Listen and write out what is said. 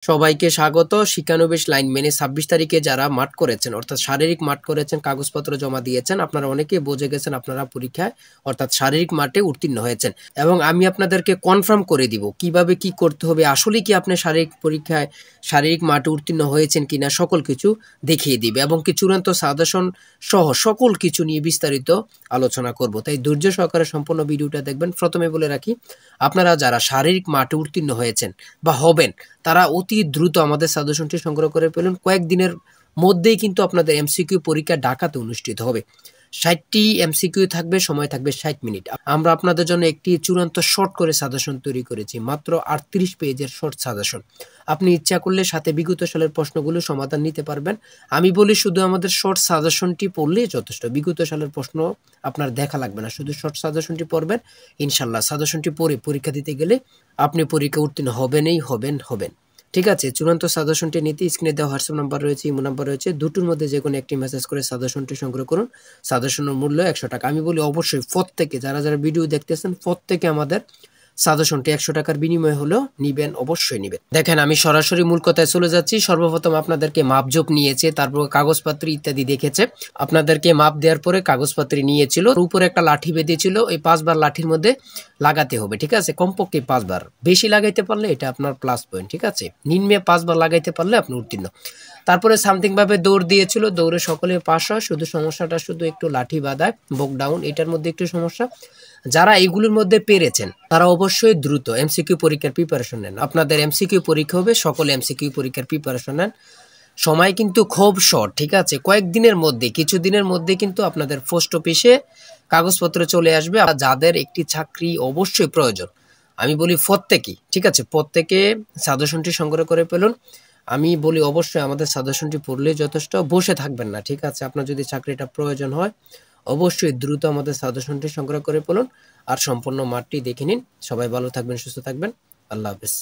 সবাইকে স্বাগত। শিক্ষানবিশ লাইন মেনে ২৬ তারিখে যারা মাঠ করেছেন অর্থাৎ শারীরিক মাঠ করেছেন, কাগজপত্র জমা দিয়েছেন, আপনারা অনেকেই বুঝে গেছেন আপনারা পরীক্ষায় অর্থাৎ শারীরিক মাঠে উত্তীর্ণ হয়েছেন। এবং আমি আপনাদেরকে কনফার্ম করে দিব কিভাবে কি করতে হবে, আসলে কি আপনি শারীরিক পরীক্ষায় শারীরিক মাঠে উত্তীর্ণ হয়েছেন কিনা সকল কিছু দেখিয়ে দিবে এবং কি চূড়ান্ত সাজেশন সহ সকল কিছু নিয়ে বিস্তারিত আলোচনা করব। তাই ধৈর্য সহকারে সম্পূর্ণ ভিডিওটা দেখবেন। প্রথমে বলে রাখি, আপনারা যারা শারীরিক মাঠে উত্তীর্ণ হয়েছেন বা হবেন তারা অতি দ্রুত আমাদের সাজেশনটি সংগ্রহ করে ফেলুন। কয়েকদিনের মধ্যেই কিন্তু আপনাদের এমসিকিউ পরীক্ষা ঢাকাতে অনুষ্ঠিত হবে। ৬০টি এমসিকিউ থাকবে, সময় থাকবে ৬০ মিনিট। আমরা আপনাদের জন্য একটি চূড়ান্ত শর্ট করে সাজেশন তৈরি করেছি, মাত্র ৩৮ পেজের শর্ট সাজেশন। আপনি ইচ্ছা করলে সাথে বিগত সালের প্রশ্নগুলো সমাধান নিতে পারবেন। আমি বলি শুধু আমাদের শর্ট সাজেশনটি পড়লেই যথেষ্ট, বিগত সালের প্রশ্ন আপনার দেখা লাগবে না, শুধু শর্ট সাজেশনটি পড়বেন। ইনশাল্লাহ সাজেশনটি পড়ে পরীক্ষা দিতে গেলে আপনি পরীক্ষা উত্তীর্ণ হবেনই হবেন। ঠিক আছে, চূড়ান্ত সাজেশনটি নিতে স্ক্রিনে দেওয়া হোয়াটসঅ্যাপ নাম্বার রয়েছে, ইমো নাম্বার রয়েছে, দুটোর মধ্যে যে কোনো একটি মেসেজ করে সাজেশনটি সংগ্রহ করুন। সাজেশনের মূল্য ১০০ টাকা। আমি বলি অবশ্যই প্রত্যেকে যারা ভিডিও দেখতেছেন প্রত্যেকে আমাদের সাজেশনটি ১০০ টাকার বিনিময়ে হলেও নিবেন, অবশ্যই নিবেন। দেখেন আমি সরাসরি মূল কথায় চলে যাচ্ছি। সর্বপ্রথম আপনাদেরকে মাপজোপ নিয়েছে, তারপর কাগজপত্র ইত্যাদি দেখেছে। আপনাদেরকে মাপ দেওয়ার পরে কাগজপত্র নিয়েছিল, উপরে একটা লাঠি বেঁধেছিল, ওই ৫ বার লাঠির মধ্যে লাগাতে হবে। ঠিক আছে, কমপক্ষে ৫ বার, বেশি লাগাইতে পারলে এটা আপনার প্লাস পয়েন্ট। ঠিক আছে, নিম্নে ৫ বার লাগাইতে পারলে আপনি উত্তীর্ণ। তারপরে সামথিং ভাবে দৌড় দিয়েছিল, দৌড়ে সকলে পাস হয়। শুধু সমস্যাটা শুধু একটু লাঠি বাঁধায়, বক ডাউন, এটার মধ্যে একটু সমস্যা। যারা এইগুলোর মধ্যে পেরেছেন তারা অবশ্যই দ্রুত এমসিকিউ পরীক্ষার প্রিপারেশন নেন। আপনাদের এমসিকিউ পরীক্ষা হবে, সকলে এমসিকিউ পরীক্ষার প্রিপারেশন নেন। সময় কিন্তু খুব শর্ট। ঠিক আছে, কয়েকদিনের মধ্যে, কিছু দিনের মধ্যে কিন্তু আপনাদের পোস্ট অফিসে কাগজপত্র চলে আসবে। যাদের একটি চাকরি অবশ্যই প্রয়োজন, আমি বলি প্রত্যেকেই, ঠিক আছে, প্রত্যেকে সাজেশনটি সংগ্রহ করে ফেলুন। আমি বলি অবশ্যই আমাদের সাজেশনটি পড়লেই যথেষ্ট, বসে থাকবেন না। ঠিক আছে, আপনার যদি চাকরিটা প্রয়োজন হয় অবশ্যই দ্রুত আমাদের সাজেশনটি সংগ্রহ করে ফেলুন আর সম্পূর্ণ মাঠটি দেখে নিন। সবাই ভালো থাকবেন, সুস্থ থাকবেন। আল্লাহ হাফেজ।